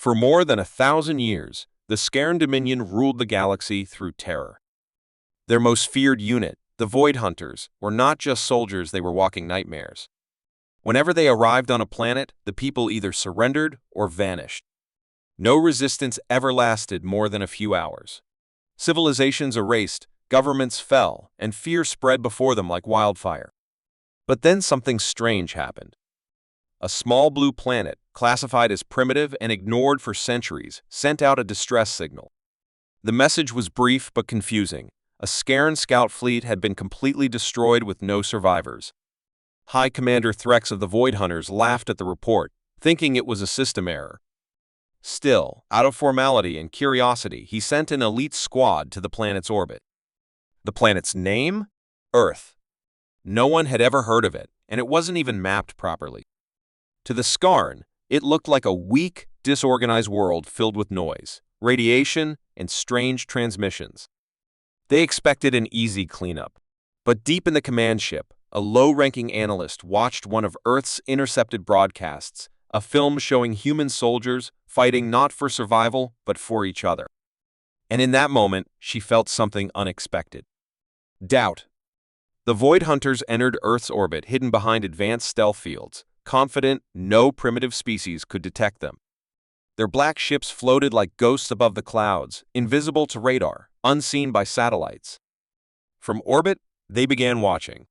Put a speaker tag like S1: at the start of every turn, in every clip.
S1: For more than 1,000 years, the Scaran Dominion ruled the galaxy through terror. Their most feared unit, the Void Hunters, were not just soldiers, they were walking nightmares. Whenever they arrived on a planet, the people either surrendered or vanished. No resistance ever lasted more than a few hours. Civilizations erased, governments fell, and fear spread before them like wildfire. But then something strange happened. A small blue planet, classified as primitive and ignored for centuries, sent out a distress signal. The message was brief but confusing. A Scaran scout fleet had been completely destroyed with no survivors. High Commander Threx of the Void Hunters laughed at the report, thinking it was a system error. Still, out of formality and curiosity, he sent an elite squad to the planet's orbit. The planet's name? Earth. No one had ever heard of it, and it wasn't even mapped properly. To the Scaran, it looked like a weak, disorganized world filled with noise, radiation, and strange transmissions. They expected an easy cleanup. But deep in the command ship, a low-ranking analyst watched one of Earth's intercepted broadcasts, a film showing human soldiers fighting not for survival, but for each other. And in that moment, she felt something unexpected. Doubt. The Void Hunters entered Earth's orbit hidden behind advanced stealth fields, confident no primitive species could detect them. Their black ships floated like ghosts above the clouds, invisible to radar, unseen by satellites. From orbit, they began watching.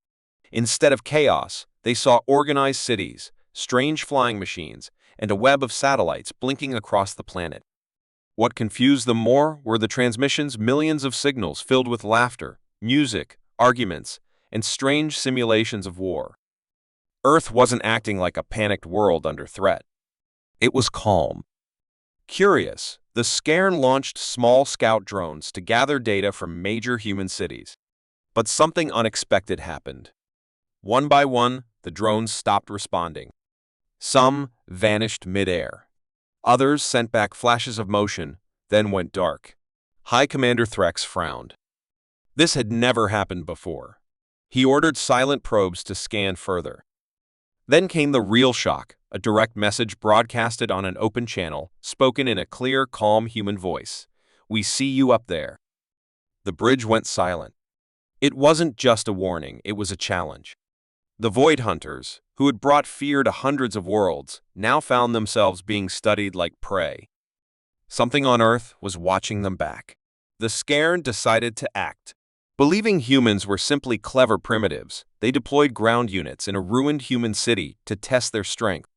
S1: Instead of chaos, they saw organized cities, strange flying machines, and a web of satellites blinking across the planet. What confused them more were the transmissions, millions of signals filled with laughter, music, arguments, and strange simulations of war. Earth wasn't acting like a panicked world under threat. It was calm. Curious, the Scaran launched small scout drones to gather data from major human cities. But something unexpected happened. One by one, the drones stopped responding. Some vanished mid-air. Others sent back flashes of motion, then went dark. High Commander Threx frowned. This had never happened before. He ordered silent probes to scan further. Then came the real shock, a direct message broadcasted on an open channel, spoken in a clear, calm human voice. "We see you up there." The bridge went silent. It wasn't just a warning, it was a challenge. The Void Hunters, who had brought fear to hundreds of worlds, now found themselves being studied like prey. Something on Earth was watching them back. The Scaran decided to act. Believing humans were simply clever primitives, they deployed ground units in a ruined human city to test their strength.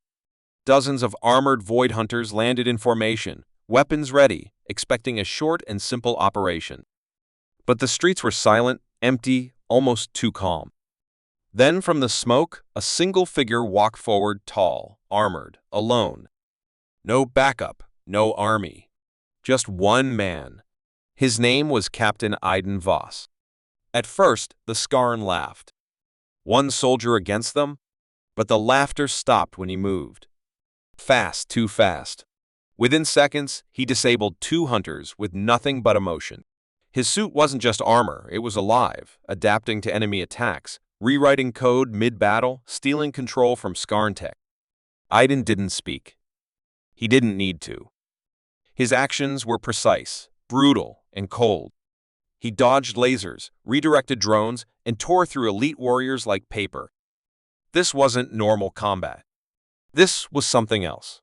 S1: Dozens of armored Void Hunters landed in formation, weapons ready, expecting a short and simple operation. But the streets were silent, empty, almost too calm. Then from the smoke, a single figure walked forward, tall, armored, alone. No backup, no army. Just one man. His name was Captain Iden Voss. At first, the Scaran laughed. One soldier against them? But the laughter stopped when he moved. Fast, too fast. Within seconds, he disabled 2 hunters with nothing but emotion. His suit wasn't just armor, it was alive, adapting to enemy attacks, rewriting code mid-battle, stealing control from Scaran tech. Iden didn't speak. He didn't need to. His actions were precise, brutal, and cold. He dodged lasers, redirected drones, and tore through elite warriors like paper. This wasn't normal combat. This was something else.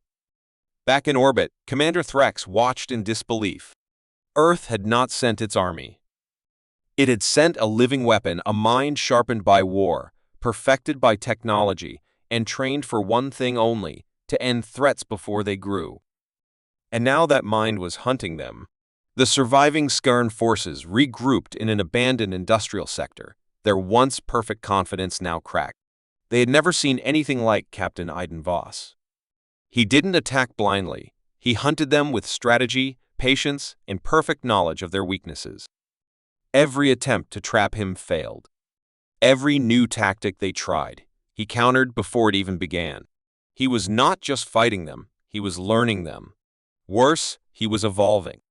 S1: Back in orbit, Commander Threx watched in disbelief. Earth had not sent its army. It had sent a living weapon, a mind sharpened by war, perfected by technology, and trained for one thing only, to end threats before they grew. And now that mind was hunting them. The surviving Scaran forces regrouped in an abandoned industrial sector, their once perfect confidence now cracked. They had never seen anything like Captain Iden Voss. He didn't attack blindly. He hunted them with strategy, patience, and perfect knowledge of their weaknesses. Every attempt to trap him failed. Every new tactic they tried, he countered before it even began. He was not just fighting them, he was learning them. Worse, he was evolving.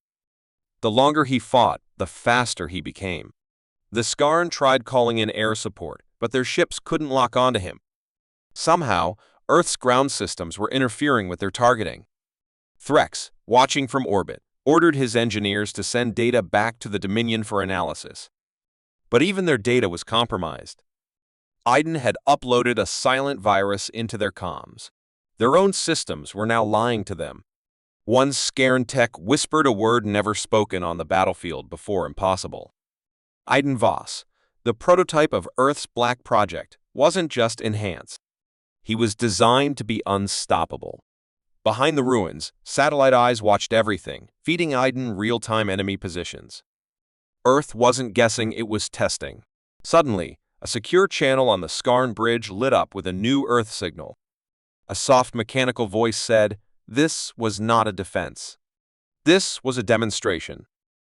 S1: The longer he fought, the faster he became. The Scaran tried calling in air support, but their ships couldn't lock onto him. Somehow, Earth's ground systems were interfering with their targeting. Threx, watching from orbit, ordered his engineers to send data back to the Dominion for analysis. But even their data was compromised. Iden had uploaded a silent virus into their comms. Their own systems were now lying to them. One Scaran tech whispered a word never spoken on the battlefield before impossible. Iden Voss, the prototype of Earth's Black Project, wasn't just enhanced. He was designed to be unstoppable. Behind the ruins, satellite eyes watched everything, feeding Iden real-time enemy positions. Earth wasn't guessing, it was testing. Suddenly, a secure channel on the Scarn Bridge lit up with a new Earth signal. A soft mechanical voice said, "This was not a defense. This was a demonstration."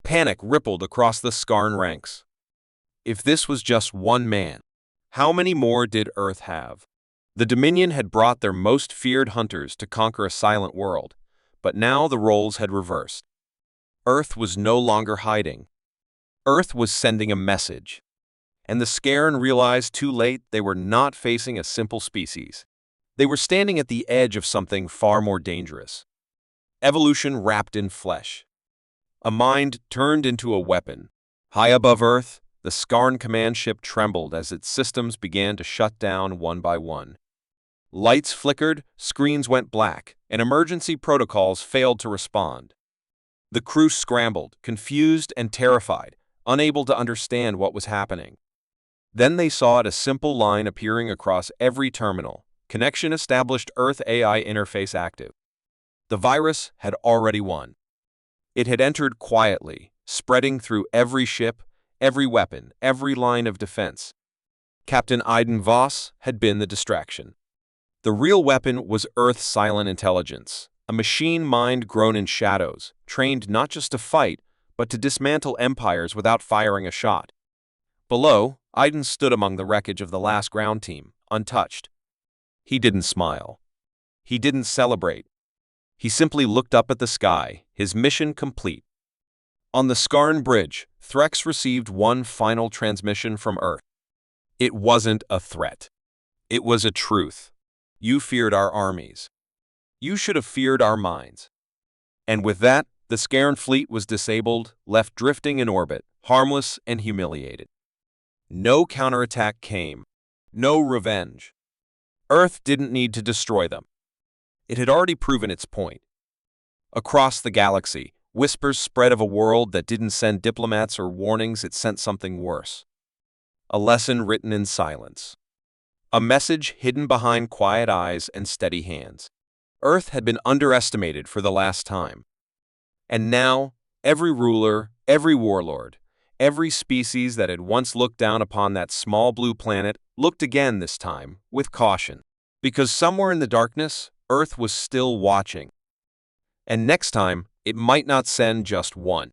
S1: Panic rippled across the Scarn ranks. If this was just one man, how many more did Earth have? The Dominion had brought their most feared hunters to conquer a silent world, but now the roles had reversed. Earth was no longer hiding. Earth was sending a message. And the Scaran realized too late they were not facing a simple species. They were standing at the edge of something far more dangerous. Evolution wrapped in flesh. A mind turned into a weapon. High above Earth, the Scarn command ship trembled as its systems began to shut down one by one. Lights flickered, screens went black, and emergency protocols failed to respond. The crew scrambled, confused and terrified, unable to understand what was happening. Then they saw a simple line appearing across every terminal. Connection established, Earth AI interface active. The virus had already won. It had entered quietly, spreading through every ship, every weapon, every line of defense. Captain Iden Voss had been the distraction. The real weapon was Earth's silent intelligence, a machine mind grown in shadows, trained not just to fight, but to dismantle empires without firing a shot. Below, Iden stood among the wreckage of the last ground team, untouched. He didn't smile. He didn't celebrate. He simply looked up at the sky, his mission complete. On the Scarn Bridge, Threx received one final transmission from Earth. It wasn't a threat. It was a truth. You feared our armies. You should have feared our minds. And with that, the Scaran fleet was disabled, left drifting in orbit, harmless and humiliated. No counterattack came. No revenge. Earth didn't need to destroy them. It had already proven its point. Across the galaxy, whispers spread of a world that didn't send diplomats or warnings, it sent something worse. A lesson written in silence. A message hidden behind quiet eyes and steady hands. Earth had been underestimated for the last time. And now, every ruler, every warlord, every species that had once looked down upon that small blue planet looked again, this time with caution. Because somewhere in the darkness, Earth was still watching. And next time, it might not send just one.